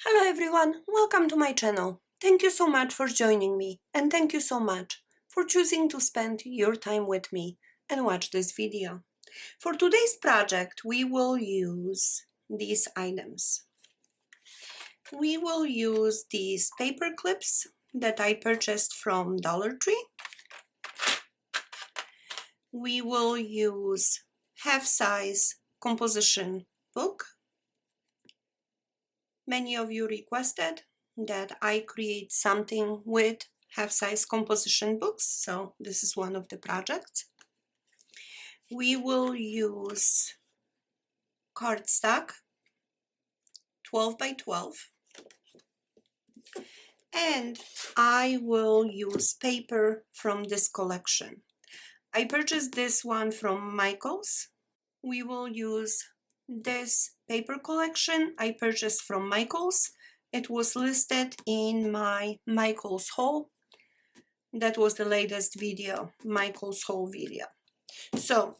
Hello everyone, welcome to my channel. Thank you so much for joining me and thank you so much for choosing to spend your time with me and watch this video. For today's project we will use these items. We will use these paper clips that I purchased from Dollar Tree. We will use half-size composition book. Many of you requested that I create something with half-size composition books, so this is one of the projects. We will use cardstock 12 by 12 and I will use paper from this collection. I purchased this one from MaKala's. We will use this paper collection I purchased from MaKala's. It was listed in my MaKala's haul. That was the latest video, MaKala's haul video. So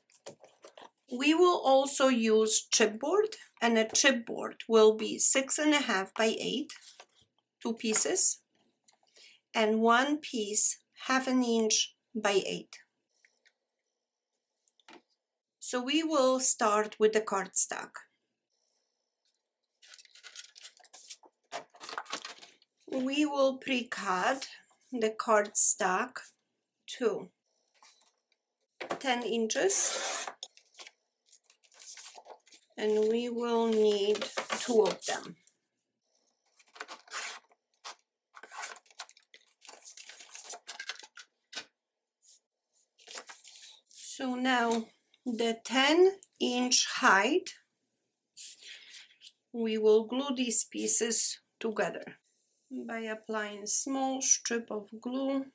we will also use chipboard, and a chipboard will be 6.5 by 8, 2 pieces, and one piece 1/2 inch by 8. So we will start with the cardstock. We will pre-cut the cardstock to 10 inches and we will need 2 of them. So now the 10-inch height, we will glue these pieces together by applying a small strip of glue.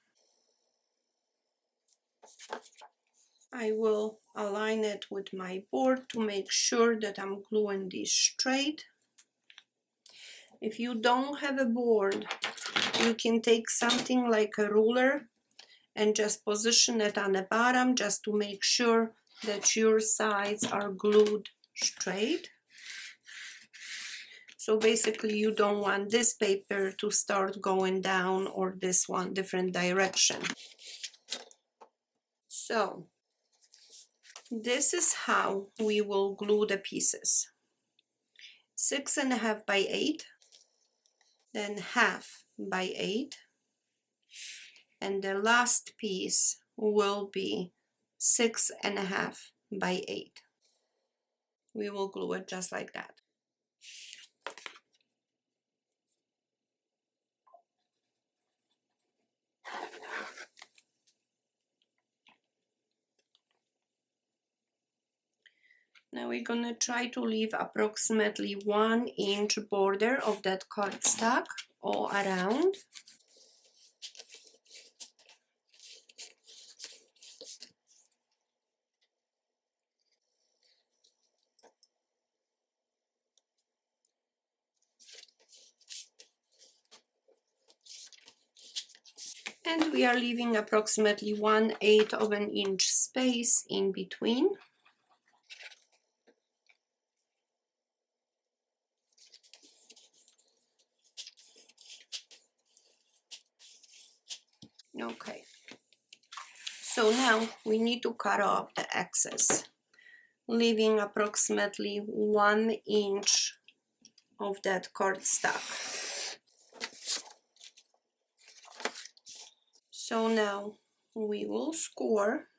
I will align it with my board to make sure that I'm gluing these straight. If you don't have a board, you can take something like a ruler and just position it on the bottom just to make sure that your sides are glued straight. So basically you don't want this paper to start going down or this one different direction. So this is how we will glue the pieces. 6.5 by 8, then 1/2 by 8, and the last piece will be 6.5 by 8. We will glue it just like that. Now we're gonna try to leave approximately 1 inch border of that cardstock all around. And we are leaving approximately 1/8 of an inch space in between. Okay, so now we need to cut off the excess, leaving approximately 1 inch of that cardstock. So now we will score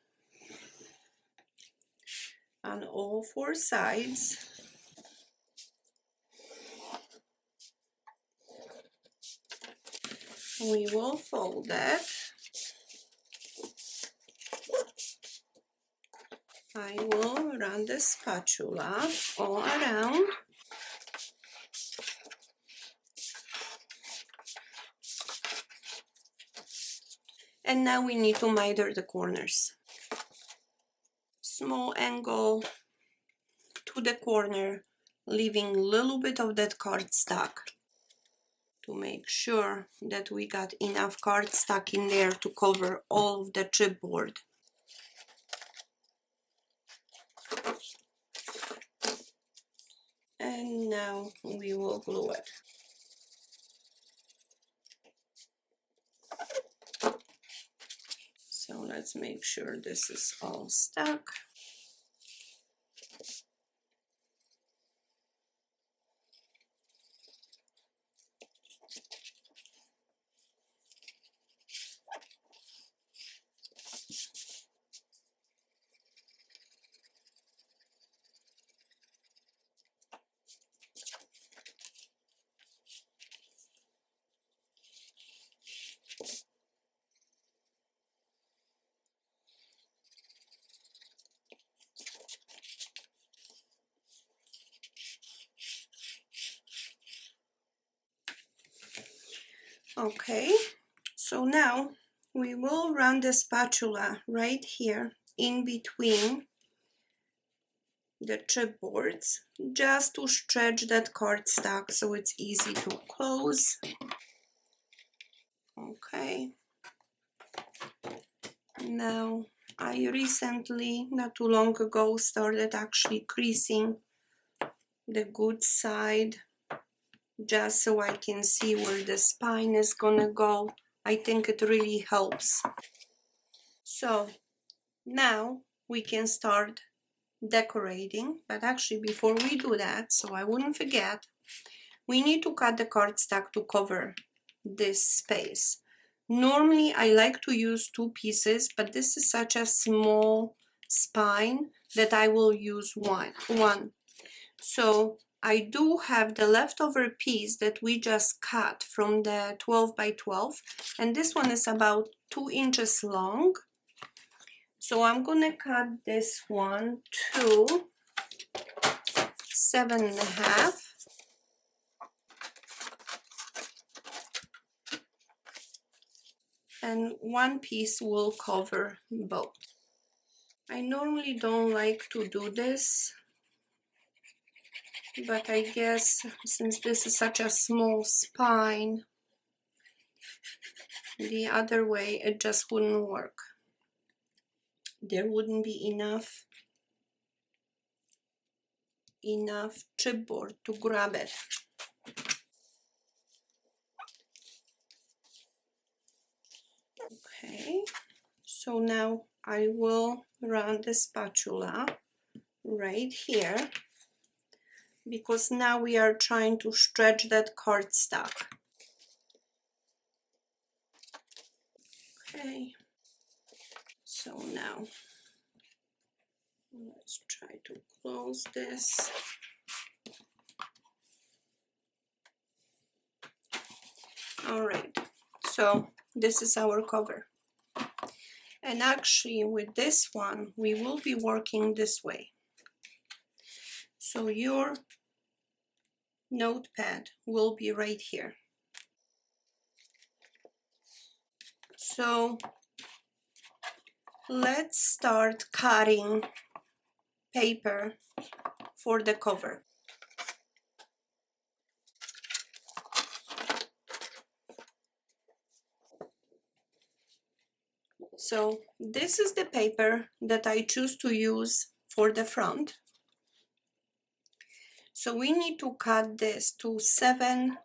on all 4 sides. We will fold it. I will run the spatula all around. And now we need to miter the corners. Small angle to the corner, leaving a little bit of that cardstock to make sure that we got enough cardstock in there to cover all of the chipboard. And now we will glue it. Let's make sure this is all stuck. Okay, so now we will run the spatula right here in between the chipboards just to stretch that cardstock so it's easy to close. Okay, now I recently, not too long ago, started actually creasing the good side just so I can see where the spine is gonna go. I think it really helps. So now we can start decorating, but actually before we do that, so I wouldn't forget, we need to cut the cardstock to cover this space. Normally I like to use 2 pieces, but this is such a small spine that I will use one. So I do have the leftover piece that we just cut from the 12 by 12, and this one is about 2 inches long. So I'm gonna cut this one to 7.5. And one piece will cover both. I normally don't like to do this, but I guess since this is such a small spine, the other way it just wouldn't work. There wouldn't be enough chipboard to grab it. Okay, so now I will run the spatula right here because now we are trying to stretch that cardstock. Okay, so now let's try to close this. All right, so this is our cover. And actually with this one, we will be working this way. So your notepad will be right here. So let's start cutting paper for the cover. So this is the paper that I choose to use for the front. So we need to cut this to 7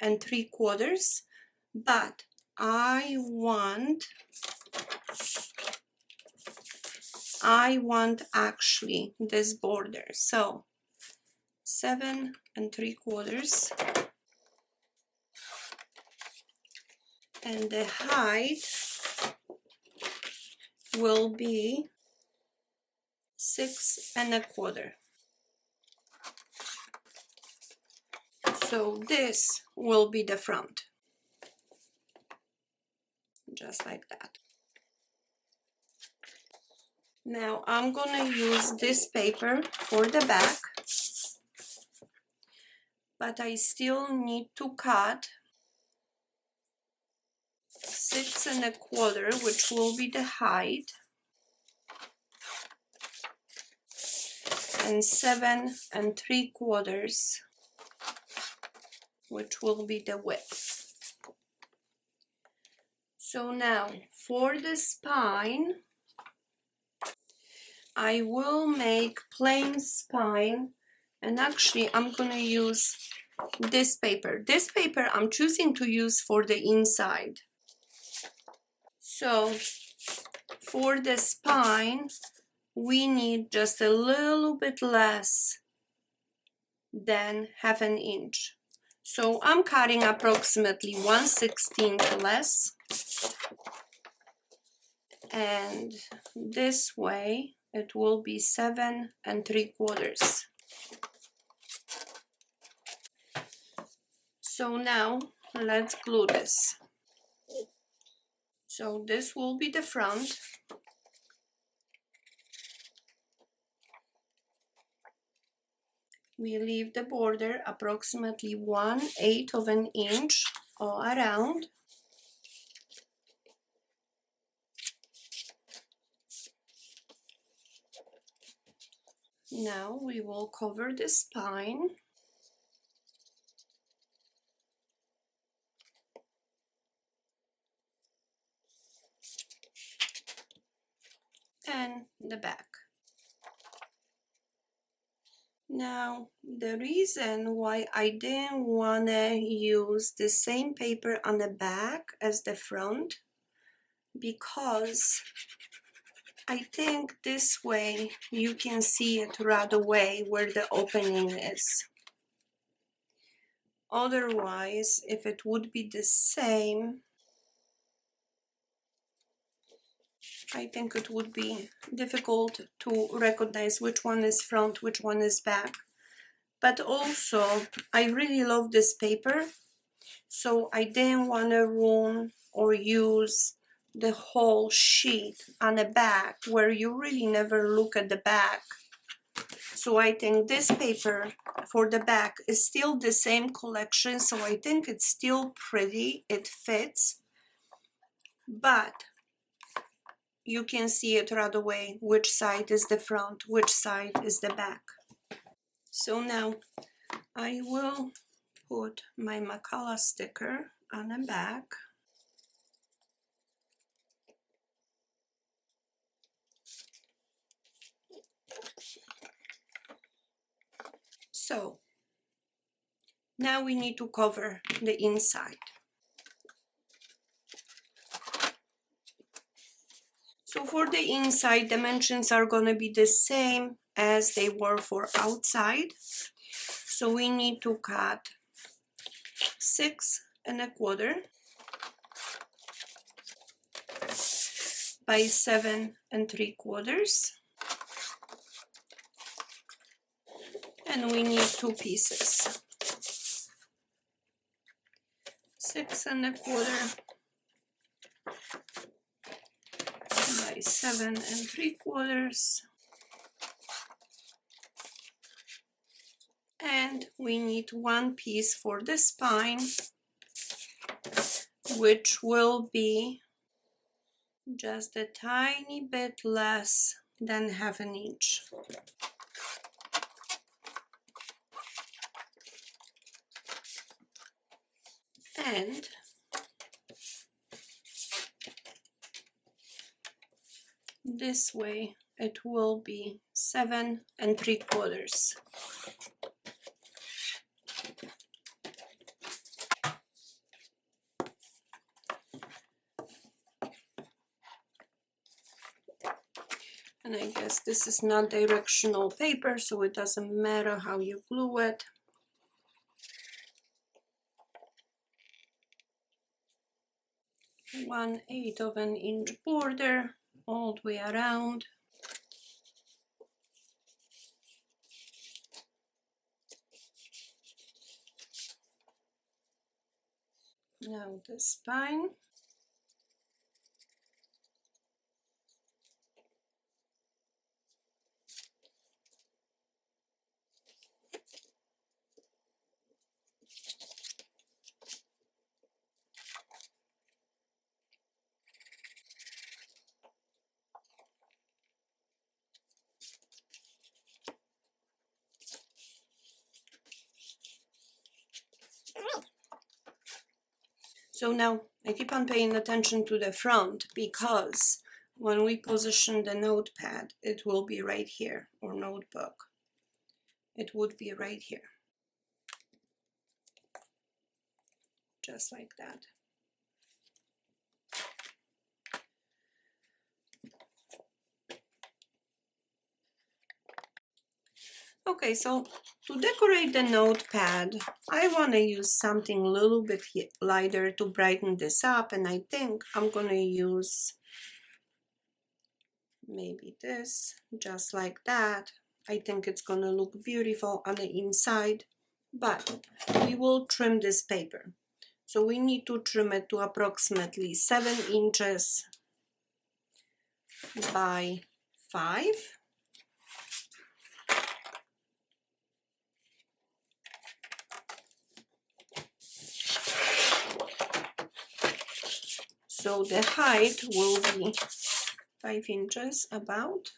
3/4, but I want actually this border. So 7 3/4, and the height will be 6 1/4. So this will be the front, just like that. Now I'm gonna use this paper for the back, but I still need to cut 6 1/4, which will be the height, and 7 3/4, which will be the width. So now for the spine, I will make plain spine, and actually I'm gonna use this paper. This paper I'm choosing to use for the inside. So For the spine, we need just a little bit less than half an inch. So I'm cutting approximately 1/16 less, and this way it will be 7 3/4. So now let's glue this. So this will be the front. We leave the border approximately 1/8 of an inch all around. Now we will cover the spine. And the back. Now, the reason why I didn't want to use the same paper on the back as the front, because I think this way you can see it right away where the opening is. Otherwise, if it would be the same, I think it would be difficult to recognize which one is front, which one is back. But also, I really love this paper, so I didn't want to ruin or use the whole sheet on the back where you really never look at the back. So I think this paper for the back is still the same collection, so I think it's still pretty, it fits, but you can see it right away which side is the front, which side is the back. So now I will put my MaKala sticker on the back. So now we need to cover the inside. So for the inside, dimensions are going to be the same as they were for outside. So we need to cut 6 1/4 by 7 3/4, and we need 2 pieces. 6 1/4 by 7 3/4, and we need 1 piece for the spine, which will be just a tiny bit less than half an inch. And this way it will be 7 3/4. And I guess this is not directional paper, so it doesn't matter how you glue it. One-eighth of an inch border all the way around. Now the spine. So now I keep on paying attention to the front, because when we position the notepad, it will be right here, or notebook. It would be right here. Just like that. Okay, so to decorate the notepad, I want to use something a little bit lighter to brighten this up, and I think I'm going to use maybe this, just like that. I think it's going to look beautiful on the inside, but we will trim this paper. So we need to trim it to approximately 7 inches by 5. So the height will be 5 inches about.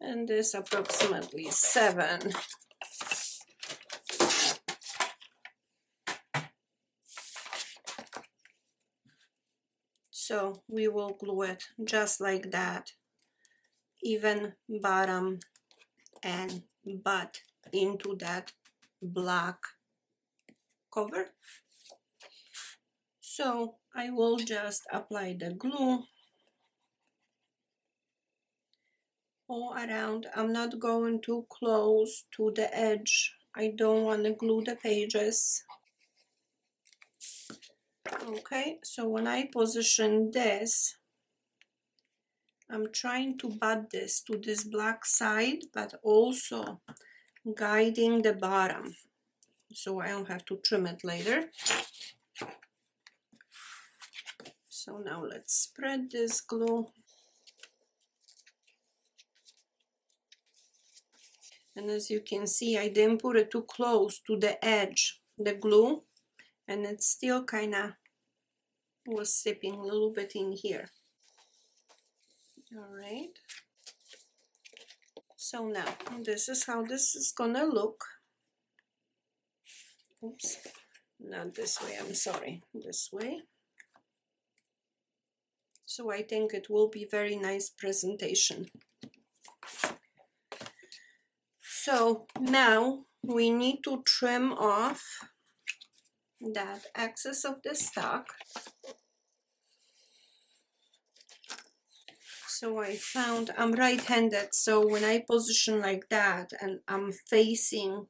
And this approximately 7. So we will glue it just like that, even bottom and butt into that black cover. So I will just apply the glue all around. I'm not going too close to the edge. I don't want to glue the pages. Okay, so when I position this, I'm trying to butt this to this black side, but also guiding the bottom, so I don't have to trim it later. So now let's spread this glue. And as you can see, I didn't put it too close to the edge, the glue, and it still kind of was sipping a little bit in here. All right. So now this is how this is gonna look. Oops, not this way, I'm sorry, this way. So I think it will be very nice presentation. So now we need to trim off that excess of the stock. So I found I'm right-handed, so when I position like that and I'm facing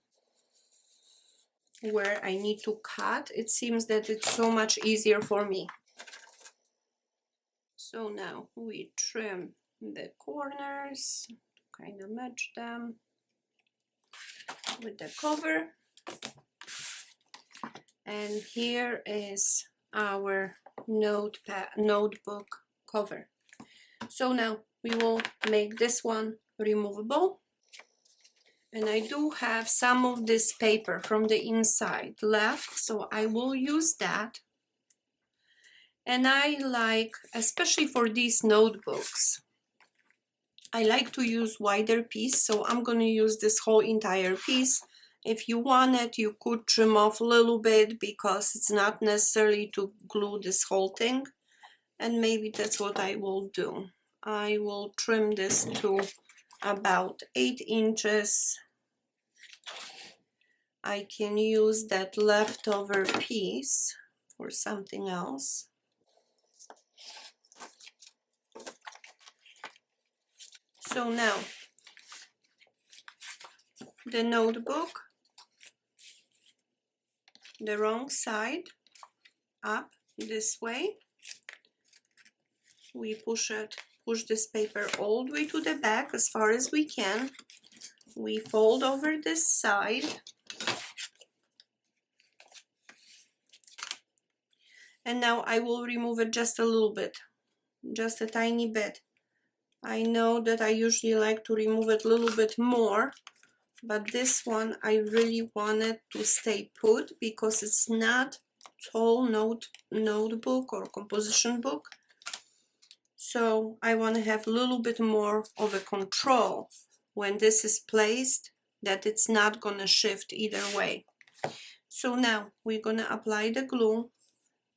where I need to cut, it seems that it's so much easier for me. So now we trim the corners to kind of match them with the cover. And here is our notebook cover. So now we will make this one removable. And I do have some of this paper from the inside left, so I will use that. And I like, especially for these notebooks, I like to use wider piece, so I'm going to use this whole entire piece. If you want it, you could trim off a little bit because it's not necessary to glue this whole thing. And maybe that's what I will do. I will trim this to about 8 inches. I can use that leftover piece for something else. So now, the notebook, the wrong side, up this way. We push this paper all the way to the back as far as we can. We fold over this side. And now I will remove it just a little bit, just a tiny bit. I know that I usually like to remove it a little bit more, but this one I really want it to stay put because it's not tall notebook or composition book. So I want to have a little bit more of a control when this is placed, that it's not going to shift either way. So now we're going to apply the glue.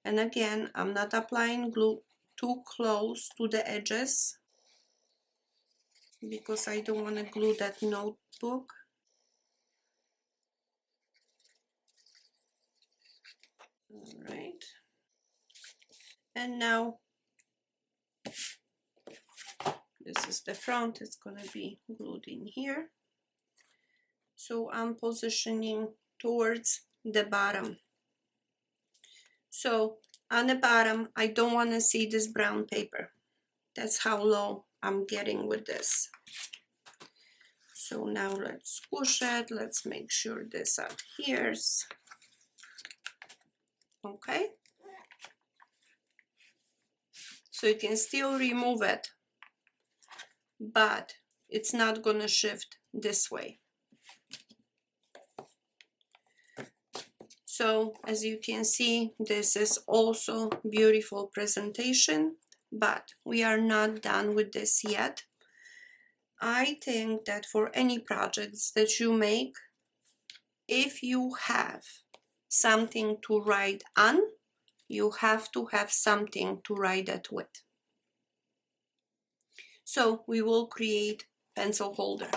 And again, I'm not applying glue too close to the edges because I don't want to glue that notebook. All right. And now This is the front, it's gonna be glued in here. So I'm positioning towards the bottom. So on the bottom, I don't want to see this brown paper. That's how low I'm getting with this. So now let's squish it. Let's make sure this adheres. Okay. So you can still remove it, but it's not gonna shift this way. So as you can see, this is also beautiful presentation, but we are not done with this yet. I think that for any projects that you make, if you have something to write on, you have to have something to write it with. So we will create pencil holder.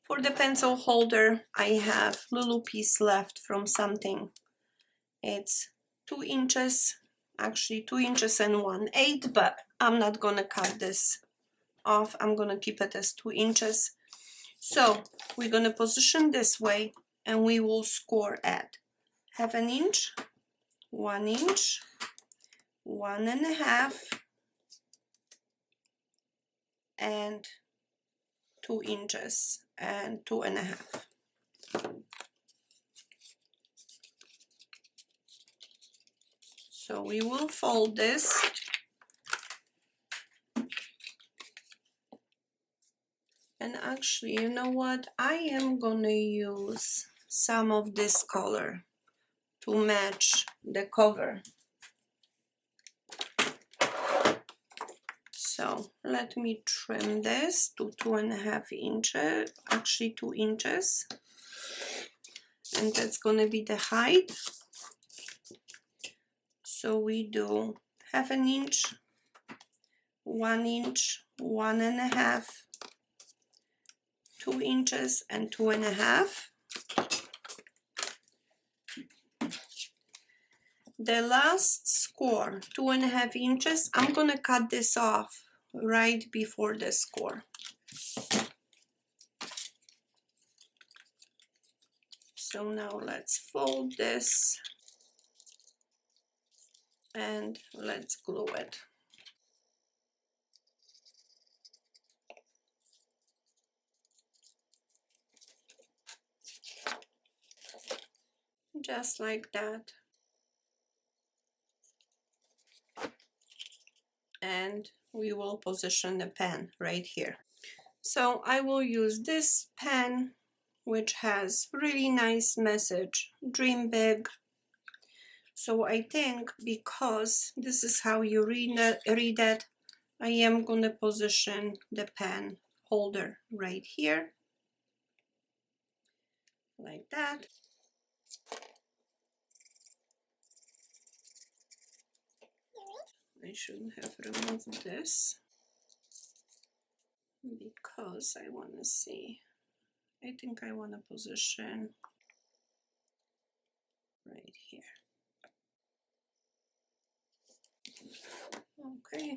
For the pencil holder, I have little piece left from something. It's 2 inches, actually 2 inches and 1/8, but I'm not gonna cut this off. I'm gonna keep it as 2 inches. So we're gonna position this way and we will score at 1/2 inch, 1 inch, 1.5, and 2 inches and 2.5. So we will fold this. And actually, you know what? I am gonna use some of this color to match the cover. So let me trim this to 2.5 inches, actually 2 inches. And that's gonna be the height. So we do 1/2 inch, 1 inch, 1.5, 2 inches, and 2.5. The last score, 2.5 inches, I'm gonna cut this off right before the score. So now let's fold this and let's glue it. Just like that. And we will position the pen right here. So I will use this pen, which has really nice message, dream big. So I think because this is how you read it, I am going to position the pen holder right here, like that. I shouldn't have removed this because I want to see. I think I want to position right here. Okay.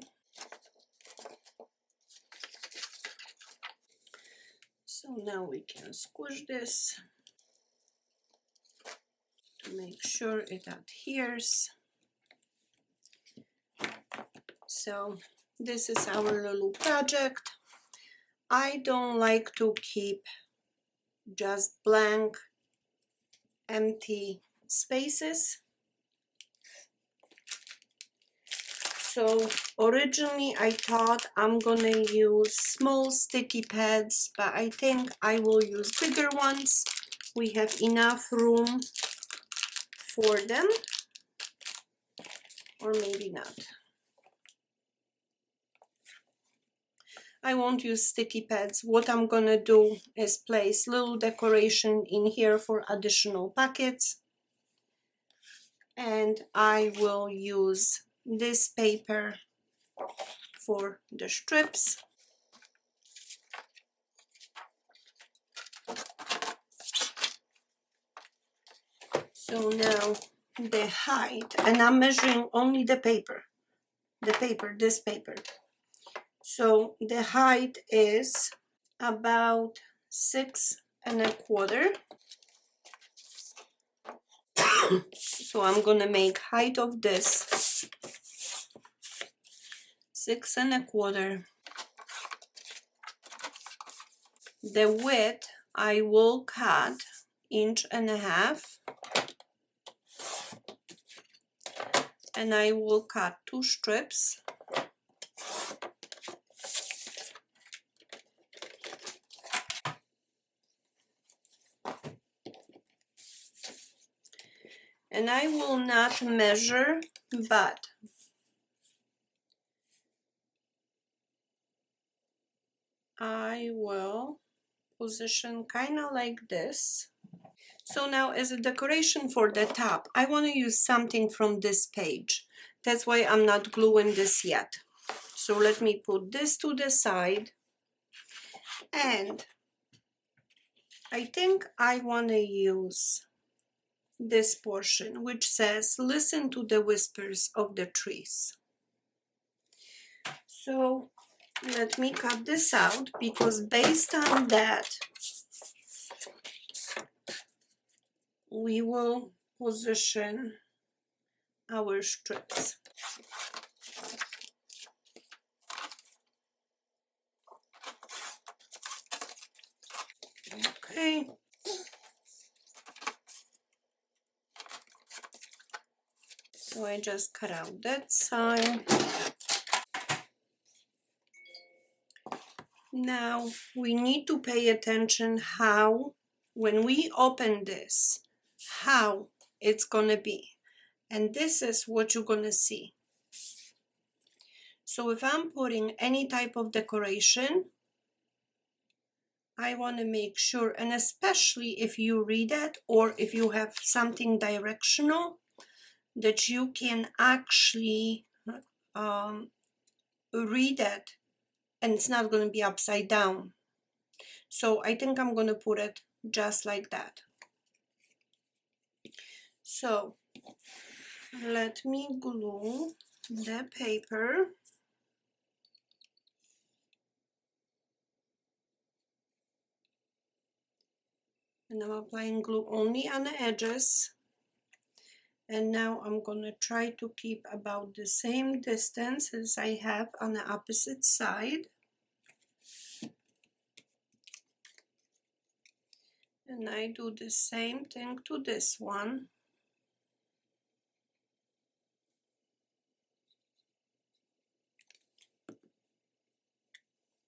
So now we can squish this to make sure it adheres. So this is our little project. I don't like to keep just blank, empty spaces. So originally I thought I'm gonna use small sticky pads, but I think I will use bigger ones. We have enough room for them, or maybe not. I won't use sticky pads. What I'm gonna do is place little decoration in here for additional pockets. And I will use this paper for the strips. So now the height, and I'm measuring only the paper, this paper. So the height is about 6¼ So I'm gonna make height of this 6¼ The width I will cut 1.5 inches, and I will cut 2 strips. And I will not measure, but I will position kind of like this. So now as a decoration for the top, I want to use something from this page. That's why I'm not gluing this yet. So let me put this to the side, and I think I want to use this portion which says, "Listen to the whispers of the trees." So let me cut this out, because based on that we will position our strips. Okay. So I just cut out that side. Now we need to pay attention how, when we open this, how it's gonna be. And this is what you're gonna see. So if I'm putting any type of decoration, I want to make sure, and especially if you read it or if you have something directional, that you can actually read it and it's not going to be upside down. So I think I'm going to put it just like that. So let me glue the paper. And I'm applying glue only on the edges. And now I'm going to try to keep about the same distance as I have on the opposite side. And I do the same thing to this one.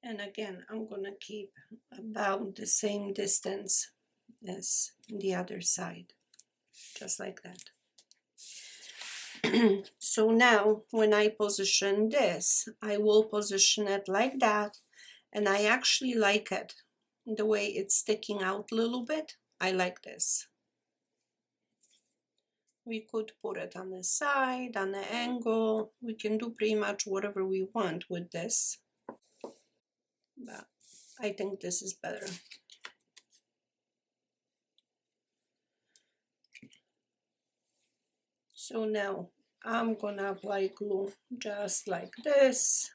And again, I'm going to keep about the same distance as the other side, just like that. So now when I position this, I will position it like that, and I actually like it the way it's sticking out a little bit. I like this. We could put it on the side, on the angle. We can do pretty much whatever we want with this, but I think this is better. So now I'm gonna apply glue just like this.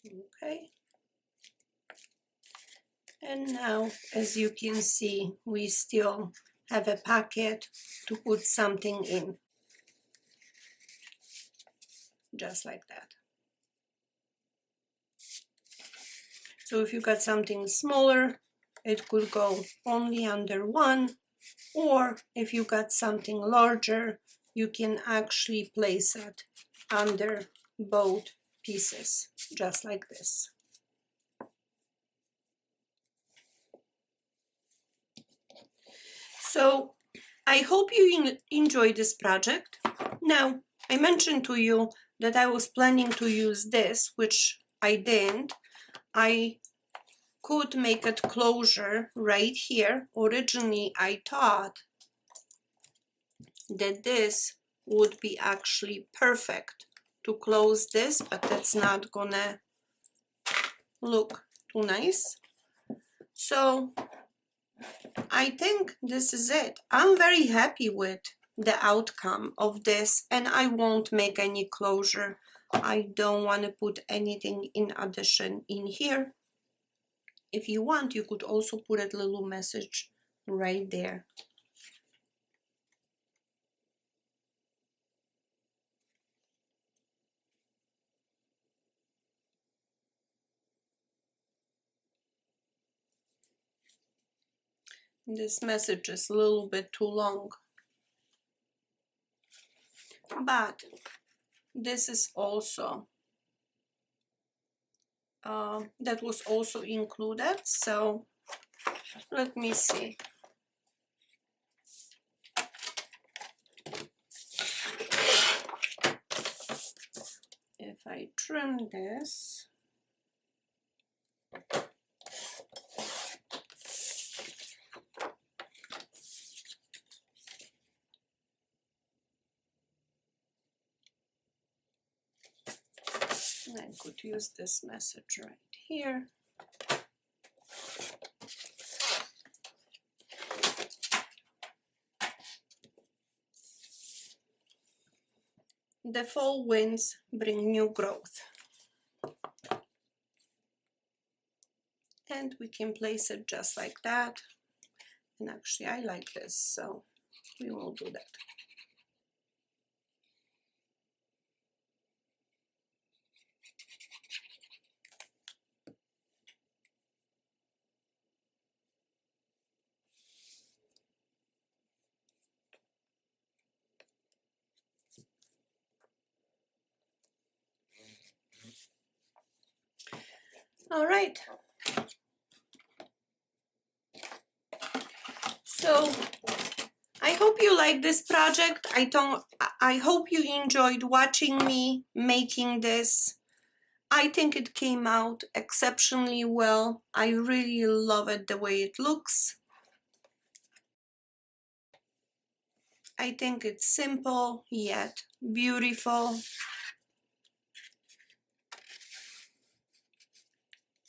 Okay. And now, as you can see, we still have a pocket to put something in. Just like that. So if you got something smaller, it could go only under one, or if you got something larger, you can actually place it under both pieces, just like this. So I hope you enjoyed this project. Now, I mentioned to you that I was planning to use this, which I didn't. I could make it closure right here. Originally, I thought that this would be actually perfect to close this, but that's not gonna look too nice. So I think this is it. I'm very happy with the outcome of this, and I won't make any closure. I don't want to put anything in addition in here. If you want, you could also put a little message right there. This message is a little bit too long, but this is also that was also included. So let me see. If I trim this, I could use this message right here. The fall winds bring new growth. And we can place it just like that. And actually I like this, so we will do that. All right. So I hope you like this project. I hope you enjoyed watching me making this. I think it came out exceptionally well. I really love it the way it looks. I think it's simple yet beautiful.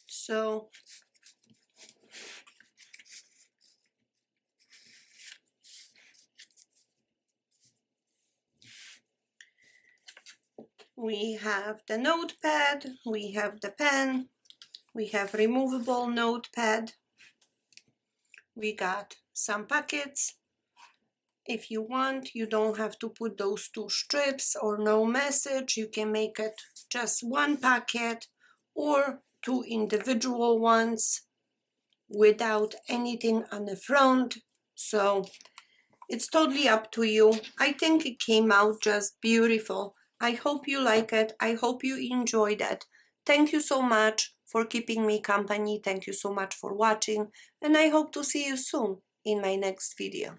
So we have the notepad, we have the pen, we have removable notepad, we got some pockets. If you want, you don't have to put those two strips or no message. You can make it just one pocket or two individual ones without anything on the front. So it's totally up to you. I think it came out just beautiful. I hope you like it. I hope you enjoyed it. Thank you so much for keeping me company. Thank you so much for watching, and I hope to see you soon in my next video.